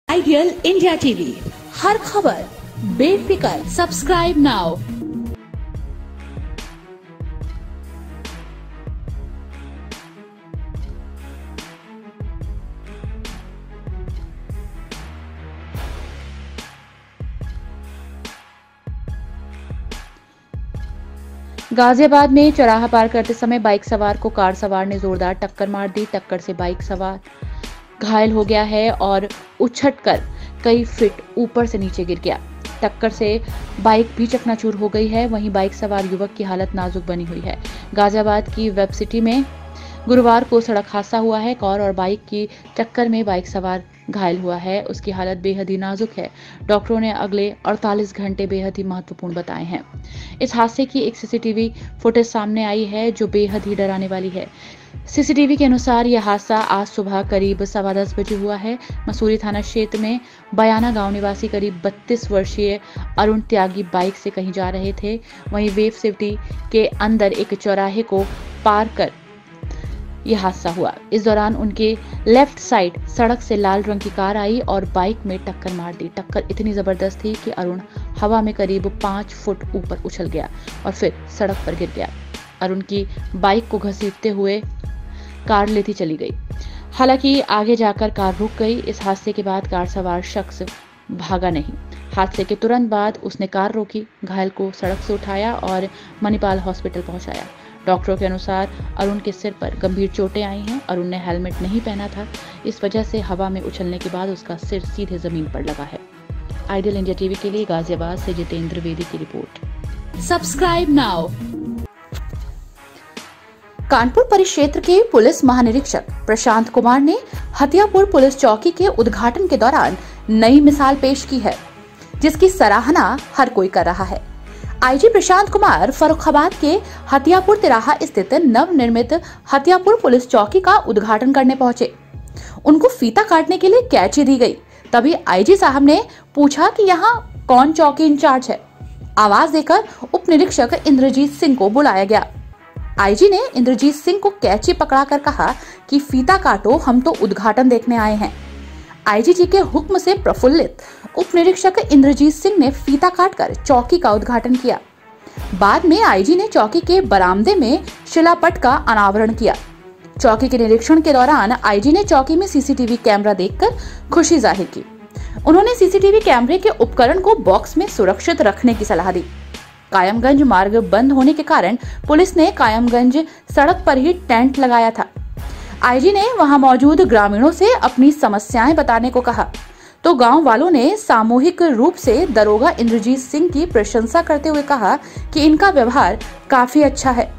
Ideal India TV, हर खबर बेफिक्र। Subscribe now. Ghaziabad में चौराहा पार करते समय बाइक सवार को कार सवार ने जोरदार टक्कर मार दी। टक्कर से बाइक सवार घायल हो गया है और उछटकर कई फीट ऊपर से नीचे गिर गया। टक्कर से बाइक भी चकनाचूर हो गई है। वहीं बाइक सवार युवक की हालत नाजुक बनी हुई है। गाजियाबाद की वेब सिटी में गुरुवार को सड़क हादसा हुआ है। कार और बाइक की टक्कर में बाइक सवार घायल हुआ है। उसकी हालत बेहद ही नाजुक है। डॉक्टरों ने अगले 48 घंटे बेहद ही महत्वपूर्ण बताए हैं। इस हादसे की एक सीसीटीवी फुटेज सामने आई है जो बेहद ही डराने वाली है। सीसीटीवी के अनुसार यह हादसा आज सुबह करीब 10:15 बजे हुआ है। मसूरी थाना क्षेत्र में बयाना गांव निवासी करीब 32 वर्षीय अरुण त्यागी बाइक से कहीं जा रहे थे। वहीं वेब सिटी के अंदर एक चौराहे को पार कर यह हादसा हुआ। इस दौरान उनके लेफ्ट साइड सड़क से लाल रंग की कार आई और बाइक में टक्कर मार दी। टक्कर इतनी जबरदस्त थी कि अरुण हवा में करीब 5 फुट ऊपर उछल गया और फिर सड़क पर गिर गया। अरुण की बाइक को घसीटते हुए कार लेती चली गई। हालांकि आगे जाकर कार रुक गई। इस हादसे के बाद कार सवार शख्स भागा नहीं। हादसे के तुरंत बाद उसने कार रोकी, घायल को सड़क से उठाया और मणिपाल हॉस्पिटल पहुंचाया। डॉक्टरों के अनुसार अरुण के सिर पर गंभीर चोटें आई हैं। अरुण ने हेलमेट नहीं पहना था, इस वजह से हवा में उछलने के बाद उसका सिर सीधे जमीन पर लगा है। आइडियल इंडिया टीवी के लिए गाजियाबाद से जितेंद्र वेदी की रिपोर्ट। Subscribe now. कानपुर परिक्षेत्र के पुलिस महानिरीक्षक प्रशांत कुमार ने हथियापुर पुलिस चौकी के उद्घाटन के दौरान नई मिसाल पेश की है, जिसकी सराहना हर कोई कर रहा है। आईजी प्रशांत कुमार फर्रुखाबाद के हथियापुर तिराहा स्थित नवनिर्मित हथियापुर पुलिस चौकी का उद्घाटन करने पहुंचे। उनको फीता काटने के लिए कैंची दी गई। तभी आईजी साहब ने पूछा कि यहाँ कौन चौकी इंचार्ज है। आवाज देकर उप निरीक्षक इंद्रजीत सिंह को बुलाया गया। आईजी ने इंद्रजीत सिंह को कैंची पकड़ाकर कहा कि फीता काटो, हम तो उद्घाटन देखने आए हैं। आईजी जी के हुक्म से प्रफुल्लित उप निरीक्षक इंद्रजीत सिंह ने फीता काटकर चौकी का उद्घाटन किया। बाद में आईजी ने चौकी के बरामदे में शिलापट का अनावरण किया। चौकी के निरीक्षण के दौरान आईजी ने चौकी में सीसीटीवी कैमरा देखकर खुशी जाहिर की। उन्होंने सीसीटीवी कैमरे के उपकरण को बॉक्स में सुरक्षित रखने की सलाह दी। कायमगंज मार्ग बंद होने के कारण पुलिस ने कायमगंज सड़क पर ही टेंट लगाया था। आईजी ने वहां मौजूद ग्रामीणों से अपनी समस्याएं बताने को कहा, तो गांव वालों ने सामूहिक रूप से दरोगा इंद्रजीत सिंह की प्रशंसा करते हुए कहा कि इनका व्यवहार काफी अच्छा है।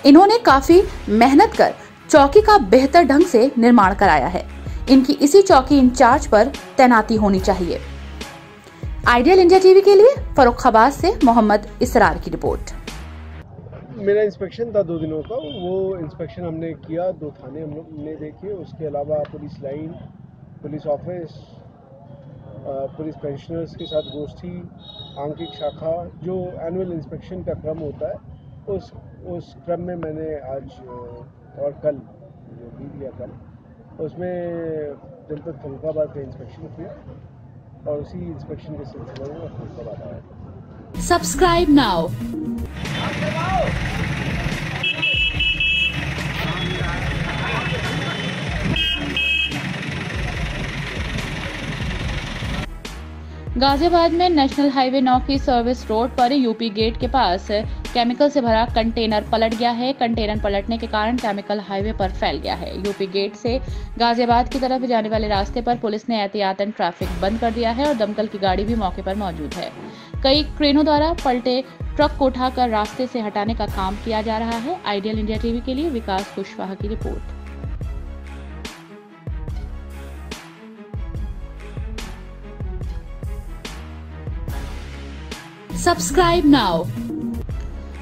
इन्होंने काफी मेहनत कर चौकी का बेहतर ढंग से निर्माण कराया है। इनकी इसी चौकी इंचार्ज पर तैनाती होनी चाहिए। आइडियल इंडिया टीवी के लिए फर्रुखाबाद से मोहम्मद इसरार की रिपोर्ट। मेरा इंस्पेक्शन था 2 दिनों का। वो इंस्पेक्शन हमने किया, 2 थाने हमने देखे। उसके अलावा police line, police office, police pensioners के साथ गोष्ठी, आंकिक शाखा, जो एनुअल इंस्पेक्शन का क्रम होता है, उस क्रम में मैंने आज और कल जो भी दिया कल, उसमें जनपद फर्रुखाबाद का इंस्पेक्शन किया और उसी इंस्पेक्शन के सिलसिले में फर्रुखाबाद आया। Subscribe now. गाजियाबाद में नेशनल हाईवे 9 की सर्विस रोड पर यूपी गेट के पास केमिकल से भरा कंटेनर पलट गया है। कंटेनर पलटने के कारण केमिकल हाईवे पर फैल गया है। यूपी गेट से गाजियाबाद की तरफ जाने वाले रास्ते पर पुलिस ने एहतियातन ट्रैफिक बंद कर दिया है और दमकल की गाड़ी भी मौके पर मौजूद है। कई क्रेनों द्वारा पलटे ट्रक को उठाकर रास्ते से हटाने का काम किया जा रहा है। आइडियल इंडिया टीवी के लिए विकास कुशवाहा की रिपोर्ट। Subscribe now.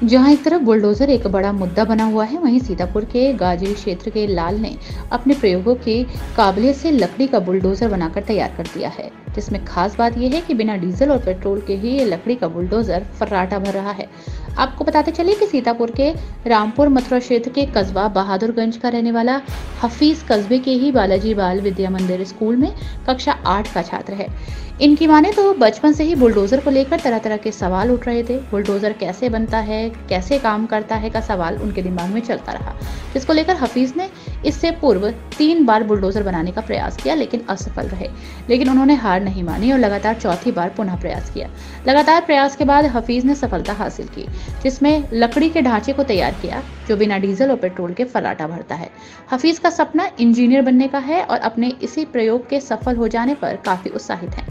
जहां एक तरफ बुलडोजर एक बड़ा मुद्दा बना हुआ है, वहीं सीतापुर के गाजी क्षेत्र के लाल ने अपने प्रयोगों की काबिलियत से लकड़ी का बुलडोजर बनाकर तैयार कर दिया है, जिसमें खास बात यह है कि बिना डीजल और पेट्रोल के ही ये लकड़ी का बुलडोजर फर्राटा भर रहा है। आपको बताते चले कि सीतापुर के रामपुर मथुरा क्षेत्र के कस्बा बहादुरगंज का रहने वाला हफीज कस्बे के ही बालाजी बाल विद्या मंदिर स्कूल में कक्षा 8 का छात्र है। इनकी माने तो बचपन से ही बुलडोजर को लेकर तरह तरह के सवाल उठ रहे थे। बुलडोजर कैसे बनता है, कैसे काम करता है का सवाल उनके दिमाग में चलता रहा, जिसको लेकर हफीज ने इससे पूर्व 3 बार बुलडोजर बनाने का प्रयास किया लेकिन असफल रहे। लेकिन उन्होंने हार नहीं मानी और लगातार चौथी बार पुनः प्रयास किया। लगातार प्रयास के बाद हफीज ने सफलता हासिल की, जिसमें लकड़ी के ढांचे को तैयार किया जो बिना डीजल और पेट्रोल के फर्राटा भरता है। हफीज का सपना इंजीनियर बनने का है और अपने इसी प्रयोग के सफल हो जाने पर काफी उत्साहित हैं।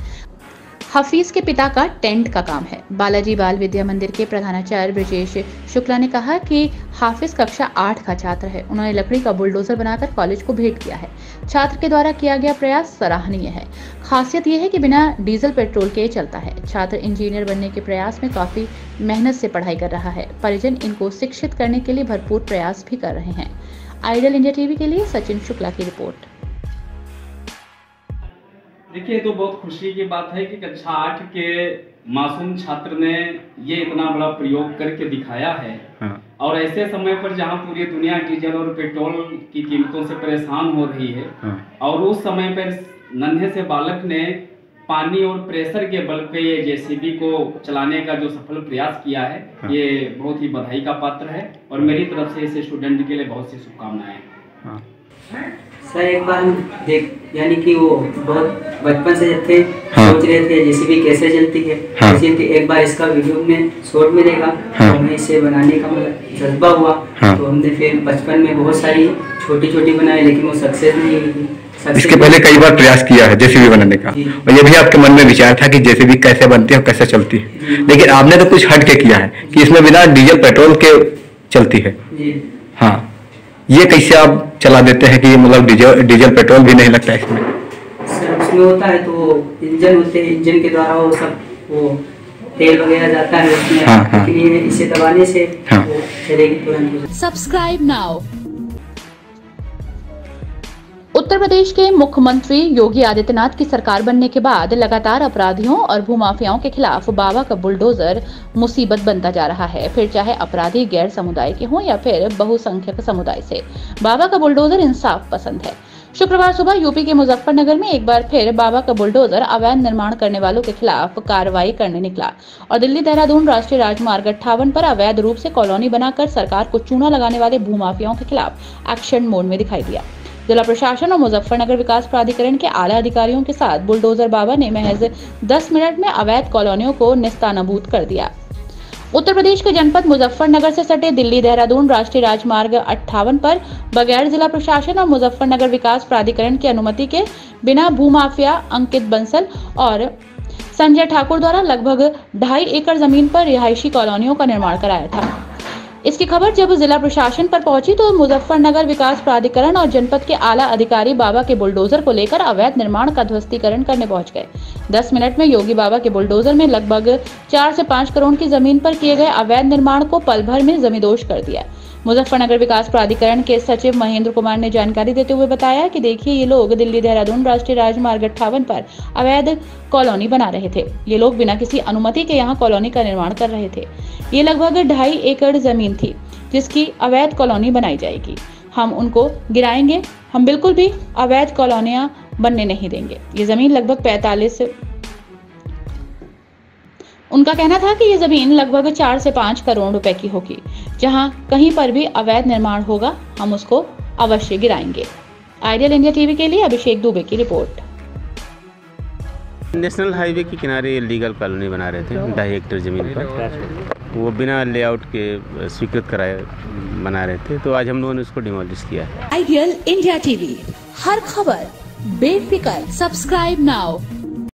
हफीज के पिता का टेंट का काम है। बालाजी बाल विद्या मंदिर के प्रधानाचार्य ब्रजेश शुक्ला ने कहा कि हाफिज कक्षा 8 का छात्र है। उन्होंने लकड़ी का बुलडोजर बनाकर कॉलेज को भेंट किया है। छात्र के द्वारा किया गया प्रयास सराहनीय है। खासियत यह है कि बिना डीजल पेट्रोल के चलता है। छात्र इंजीनियर बनने के प्रयास में काफी मेहनत से पढ़ाई कर रहा है। परिजन इनको शिक्षित करने के लिए भरपूर प्रयास भी कर रहे हैं। आइडियल इंडिया टीवी के लिए सचिन शुक्ला की रिपोर्ट। देखिए, तो बहुत खुशी की बात है कि कक्षा 8 के मासूम छात्र ने ये इतना बड़ा प्रयोग करके दिखाया है। और ऐसे समय पर जहां पूरी दुनिया डीजल और पेट्रोल की कीमतों से परेशान हो रही है, और उस समय पर नन्हे से बालक ने पानी और प्रेशर के बल पे ये जेसीबी को चलाने का जो सफल प्रयास किया है, ये बहुत ही बधाई का पात्र है। और मेरी तरफ से इस स्टूडेंट के लिए बहुत सी शुभकामनाएं। सर, एक बार यानी कि वो बहुत बचपन से जब थे सोच रहे थे जेसीबी कैसे चलती है, एक बार इसका वीडियो में शॉर्ट मिलेगा तो हमें इसे बनाने का जज्बा हुआ। तो हमने फिर बचपन में बहुत सारी छोटी छोटी बनाई लेकिन वो सक्सेस नहीं हुई। इसके पहले कई बार प्रयास किया है जेसीबी बनाने का, और ये भी आपके मन में विचार था कि जेसीबी कैसे बनती है और कैसे चलती है, लेकिन आपने तो कुछ हट के किया है कि इसमें बिना डीजल पेट्रोल के चलती है। हाँ, ये कैसे आप चला देते हैं कि ये मतलब डीजल पेट्रोल भी नहीं लगता है इसमें? सर, उसमें होता है तो इंजन होते हैं, इंजन के द्वारा वो सब वो तेल वगैरह जाता है उसमें। लेकिन ये इसे दबाने से वो चलेगी तुरंत। Subscribe now. उत्तर प्रदेश के मुख्यमंत्री योगी आदित्यनाथ की सरकार बनने के बाद लगातार अपराधियों और भूमाफियाओं के खिलाफ बाबा का बुलडोजर मुसीबत बनता जा रहा है। फिर चाहे अपराधी गैर समुदाय के हों या फिर बहुसंख्यक समुदाय से, बाबा का बुलडोजर इंसाफ पसंद है। शुक्रवार सुबह यूपी के मुजफ्फरनगर में एक बार फिर बाबा का बुलडोजर अवैध निर्माण करने वालों के खिलाफ कार्रवाई करने निकला और दिल्ली देहरादून राष्ट्रीय राजमार्ग 58 पर अवैध रूप से कॉलोनी बनाकर सरकार को चूना लगाने वाले भूमाफियाओं के खिलाफ एक्शन मोड में दिखाई दिया। जिला प्रशासन और मुजफ्फरनगर विकास प्राधिकरण के आला अधिकारियों के साथ बुलडोजर बाबा ने महज 10 मिनट में अवैध कॉलोनियों को निस्तानाबूद कर दिया। उत्तर प्रदेश के जनपद मुजफ्फरनगर से सटे दिल्ली देहरादून राष्ट्रीय राजमार्ग 58 पर बगैर जिला प्रशासन और मुजफ्फरनगर विकास प्राधिकरण की अनुमति के बिना भूमाफिया अंकित बंसल और संजय ठाकुर द्वारा लगभग 2.5 एकड़ जमीन पर रिहायशी कॉलोनियों का निर्माण कराया था। इसकी खबर जब जिला प्रशासन पर पहुंची तो मुजफ्फरनगर विकास प्राधिकरण और जनपद के आला अधिकारी बाबा के बुलडोजर को लेकर अवैध निर्माण का ध्वस्तीकरण करने पहुंच गए। 10 मिनट में योगी बाबा के बुलडोजर में लगभग 4 से 5 करोड़ की जमीन पर किए गए अवैध निर्माण को पल भर में जमींदोज कर दिया। मुजफ्फरनगर विकास प्राधिकरण के सचिव महेंद्र कुमार ने जानकारी देते हुए बताया कि देखिए, ये लोग दिल्ली देहरादून राष्ट्रीय राजमार्ग 58 पर अवैध कॉलोनी बना रहे थे। ये लोग बिना किसी अनुमति के यहाँ कॉलोनी का निर्माण कर रहे थे। ये लगभग 2.5 एकड़ जमीन थी जिसकी अवैध कॉलोनी बनाई जाएगी। हम उनको गिराएंगे, हम बिल्कुल भी अवैध कॉलोनियां बनने नहीं देंगे। ये जमीन लगभग 45, उनका कहना था कि ये जमीन लगभग 4 से 5 करोड़ रुपए की होगी। जहां कहीं पर भी अवैध निर्माण होगा हम उसको अवश्य गिराएंगे। आइडियल इंडिया टीवी के लिए अभिषेक दुबे की रिपोर्ट। नेशनल हाईवे के किनारे लीगल कॉलोनी बना रहे थे 2.5 एकड़ जमीन पर। वो बिना लेआउट के स्वीकृत कराए बना रहे थे, तो आज हम लोगों ने उसको डिमोलिश किया है। आइडियल इंडिया टीवी, हर खबर बेफिक्र। Subscribe now.